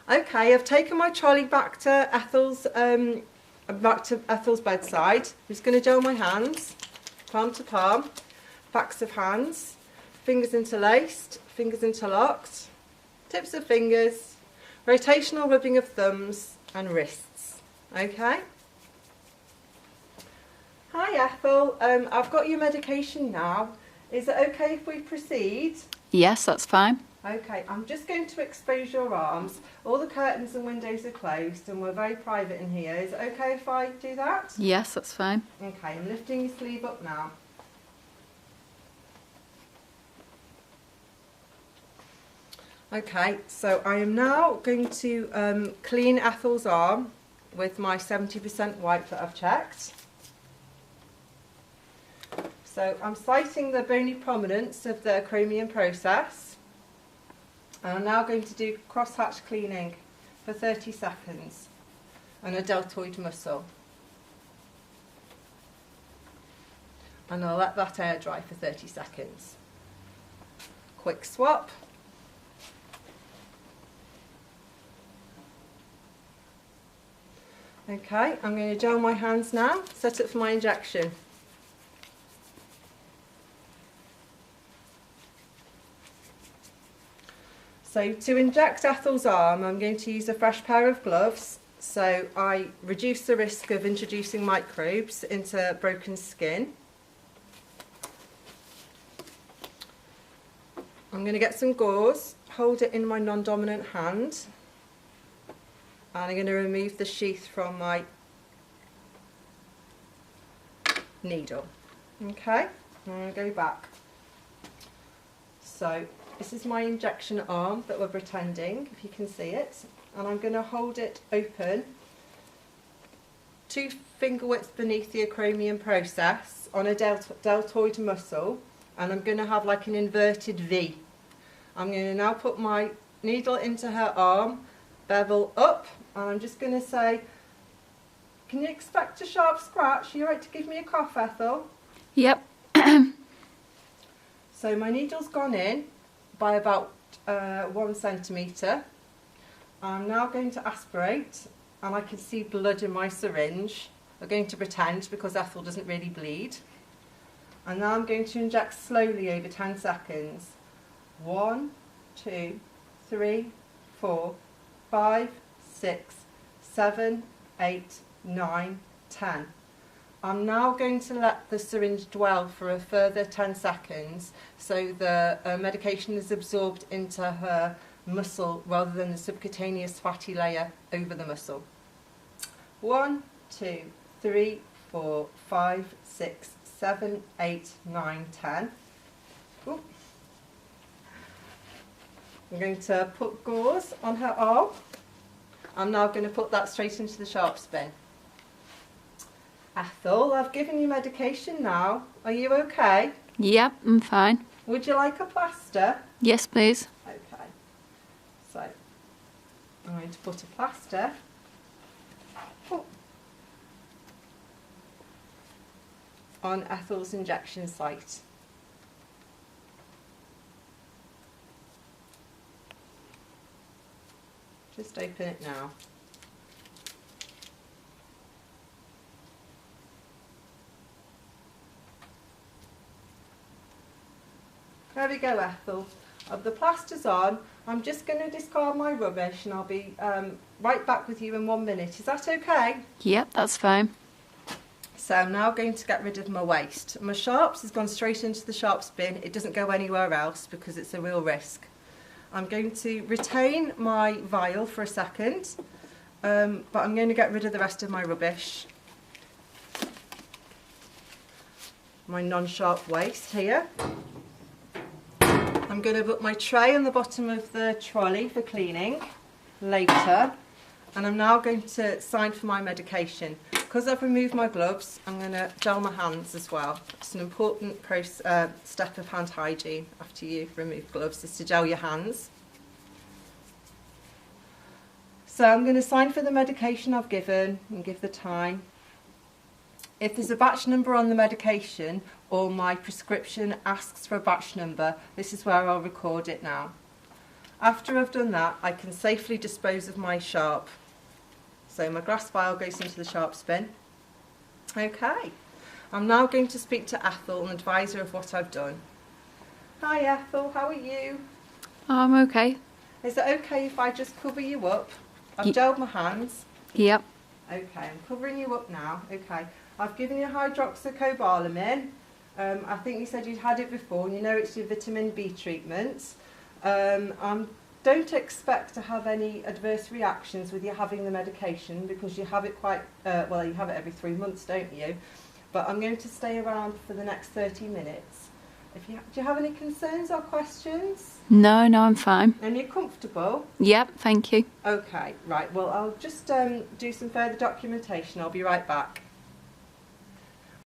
Okay, I've taken my trolley back to Ethel's bedside. I'm just going to gel my hands, palm to palm, backs of hands, fingers interlaced, fingers interlocked, tips of fingers, rotational rubbing of thumbs and wrists. Okay. Hi Ethel, I've got your medication now. Is it okay if we proceed? Yes, that's fine. Okay, I'm just going to expose your arms. All the curtains and windows are closed and we're very private in here. Is it okay if I do that? Yes, that's fine. Okay, I'm lifting your sleeve up now. Okay, so I am now going to clean Ethel's arm with my 70% wipe that I've checked. So I'm citing the bony prominence of the acromion process. And I'm now going to do crosshatch cleaning for 30 seconds on a deltoid muscle. And I'll let that air dry for 30 seconds. Quick swap. Okay, I'm going to gel my hands now, set up for my injection. So to inject Ethel's arm, I'm going to use a fresh pair of gloves, so I reduce the risk of introducing microbes into broken skin. I'm going to get some gauze, hold it in my non-dominant hand, and I'm going to remove the sheath from my needle. Okay, I'm going to go back. So this is my injection arm that we're pretending, if you can see it, and I'm going to hold it open 2 finger widths beneath the acromion process on a deltoid muscle, and I'm going to have like an inverted V. I'm going to now put my needle into her arm, bevel up, and I'm just going to say, can you expect a sharp scratch? Are you right to give me a cough, Ethel? Yep. So my needle's gone in by about 1 centimetre. I'm now going to aspirate, and I can see blood in my syringe. I'm going to pretend because Ethel doesn't really bleed. And now I'm going to inject slowly over 10 seconds. 1, 2, 3, 4, 5, 6, 7, 8, 9, 10. I'm now going to let the syringe dwell for a further 10 seconds so the medication is absorbed into her muscle rather than the subcutaneous fatty layer over the muscle. 1, 2, 3, 4, 5, 6, 7, 8, 9, 10. Ooh. I'm going to put gauze on her arm. I'm now going to put that straight into the sharp spin. Ethel, I've given you medication now. Are you okay? Yep, I'm fine. Would you like a plaster? Yes, please. Okay. So, I'm going to put a plaster on Ethel's injection site. Just open it now. There we go, Ethel. The plaster's on. I'm just going to discard my rubbish and I'll be right back with you in 1 minute. Is that okay? Yep, that's fine. So I'm now going to get rid of my waste. My sharps has gone straight into the sharps bin. It doesn't go anywhere else because it's a real risk. I'm going to retain my vial for a second, but I'm going to get rid of the rest of my rubbish. My non-sharp waste here. I'm going to put my tray on the bottom of the trolley for cleaning later, and I'm now going to sign for my medication. Because I've removed my gloves, I'm going to gel my hands as well. It's an important step of hand hygiene after you've removed gloves, is to gel your hands. So I'm going to sign for the medication I've given and give the time. If there's a batch number on the medication or my prescription asks for a batch number, this is where I'll record it now. After I've done that, I can safely dispose of my sharp. So my glass vial goes into the sharps bin. Okay, I'm now going to speak to Ethel and advise her of what I've done. Hi Ethel, how are you? I'm okay. Is it okay if I just cover you up? I've gelled my hands. Yep. Okay, I'm covering you up now. Okay, I've given you hydroxycobalamin. I think you said you'd had it before, and you know it's your vitamin B treatments. Don't expect to have any adverse reactions with you having the medication because you have it quite, well, you have it every 3 months, don't you? But I'm going to stay around for the next 30 minutes. Do you have any concerns or questions? No, I'm fine. And you're comfortable? Yep, thank you. Okay, right. Well, I'll just do some further documentation. I'll be right back.